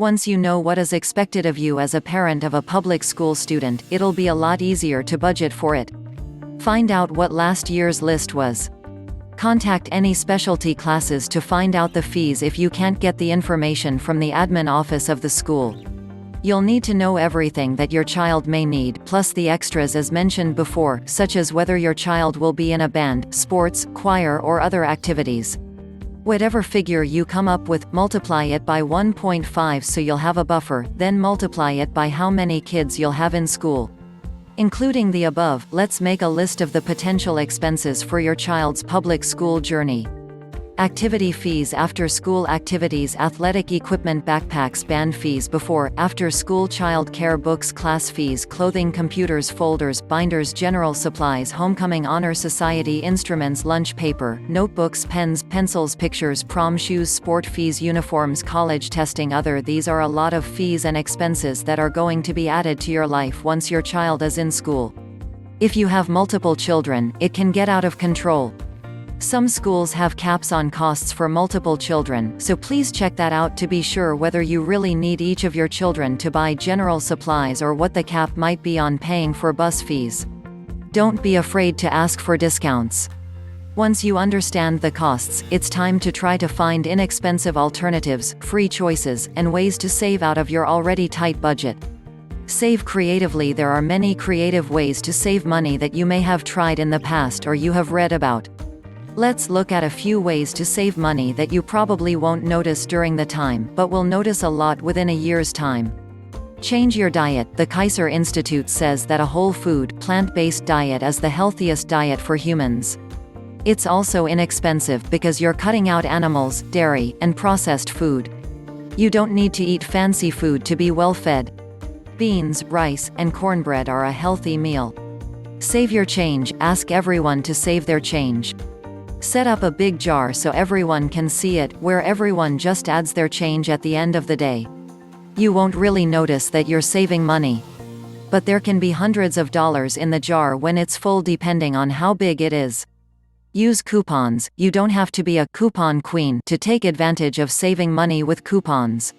Once you know what is expected of you as a parent of a public school student, it'll be a lot easier to budget for it. Find out what last year's list was. Contact any specialty classes to find out the fees if you can't get the information from the admin office of the school. You'll need to know everything that your child may need, plus the extras as mentioned before, such as whether your child will be in a band, sports, choir or other activities. Whatever figure you come up with, multiply it by 1.5 so you'll have a buffer, then multiply it by how many kids you'll have in school. Including the above, let's make a list of the potential expenses for your child's public school journey. Activity fees: after school activities, athletic equipment, backpacks, band fees, before, after school child care, books, class fees, clothing, computers, folders, binders, general supplies, homecoming, honor society, instruments, lunch paper, notebooks, pens, pencils, pictures, prom shoes, sport fees, uniforms, college testing, other. These are a lot of fees and expenses that are going to be added to your life once your child is in school. If you have multiple children, it can get out of control. Some schools have caps on costs for multiple children, so please check that out to be sure whether you really need each of your children to buy general supplies or what the cap might be on paying for bus fees. Don't be afraid to ask for discounts. Once you understand the costs, it's time to try to find inexpensive alternatives, free choices, and ways to save out of your already tight budget. Save creatively. There are many creative ways to save money that you may have tried in the past or you have read about. Let's look at a few ways to save money that you probably won't notice during the time, but will notice a lot within a year's time. Change your diet. The Kaiser Institute says that a whole food, plant-based diet is the healthiest diet for humans. It's also inexpensive because you're cutting out animals, dairy, and processed food. You don't need to eat fancy food to be well-fed. Beans, rice, and cornbread are a healthy meal. Save your change. Ask everyone to save their change. Set up a big jar so everyone can see it, where everyone just adds their change at the end of the day. You won't really notice that you're saving money. But there can be hundreds of dollars in the jar when it's full, depending on how big it is. Use coupons. You don't have to be a coupon queen to take advantage of saving money with coupons.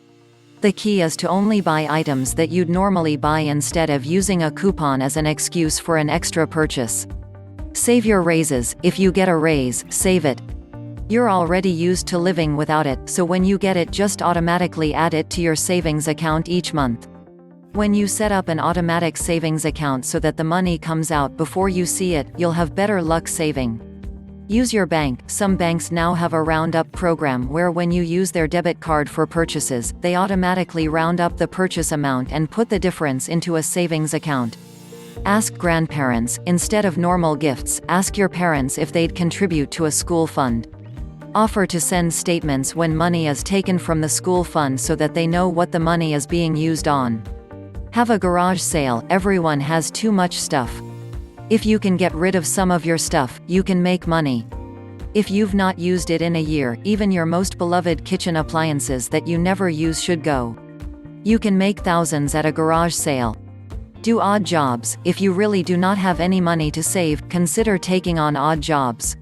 The key is to only buy items that you'd normally buy instead of using a coupon as an excuse for an extra purchase. Save your raises. If you get a raise, save it. You're already used to living without it, so when you get it, just automatically add it to your savings account each month. When you set up an automatic savings account so that the money comes out before you see it, you'll have better luck saving. Use your bank. Some banks now have a round-up program where when you use their debit card for purchases, they automatically round up the purchase amount and put the difference into a savings account. Ask grandparents. Instead of normal gifts, ask your parents if they'd contribute to a school fund. Offer to send statements when money is taken from the school fund so that they know what the money is being used on. Have a garage sale. Everyone has too much stuff. If you can get rid of some of your stuff, you can make money. If you've not used it in a year, even your most beloved kitchen appliances that you never use should go. You can make thousands at a garage sale. Do odd jobs. If you really do not have any money to save, consider taking on odd jobs.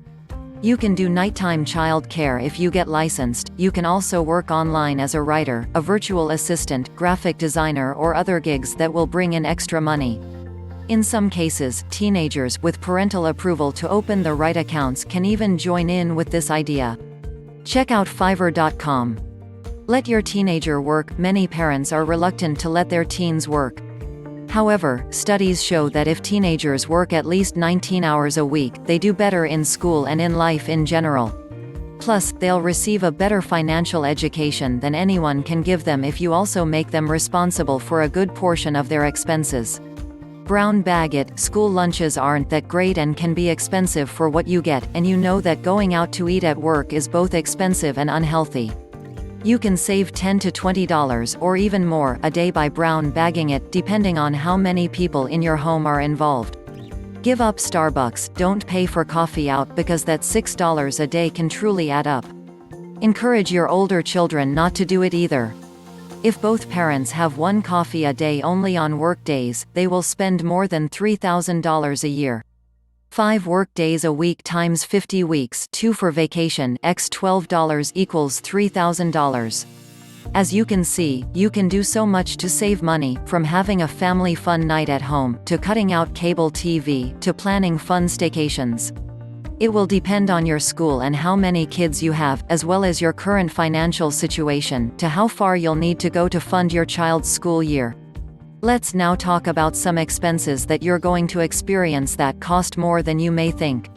You can do nighttime child care if you get licensed. You can also work online as a writer, a virtual assistant, graphic designer, or other gigs that will bring in extra money. In some cases, teenagers with parental approval to open the right accounts can even join in with this idea. Check out Fiverr.com. Let your teenager work. Many parents are reluctant to let their teens work. However, studies show that if teenagers work at least 19 hours a week, they do better in school and in life in general. Plus, they'll receive a better financial education than anyone can give them if you also make them responsible for a good portion of their expenses. Brown bag it. School lunches aren't that great and can be expensive for what you get, and you know that going out to eat at work is both expensive and unhealthy. You can save $10 to $20 or even more a day by brown bagging it, depending on how many people in your home are involved. Give up Starbucks. Don't pay for coffee out because that $6 a day can truly add up. Encourage your older children not to do it either. If both parents have one coffee a day only on work days, they will spend more than $3,000 a year. 5 work days a week times 50 weeks, 2 for vacation, x $12 equals $3,000. As you can see, you can do so much to save money, from having a family fun night at home, to cutting out cable TV, to planning fun staycations. It will depend on your school and how many kids you have, as well as your current financial situation, to how far you'll need to go to fund your child's school year. Let's now talk about some expenses that you're going to experience that cost more than you may think.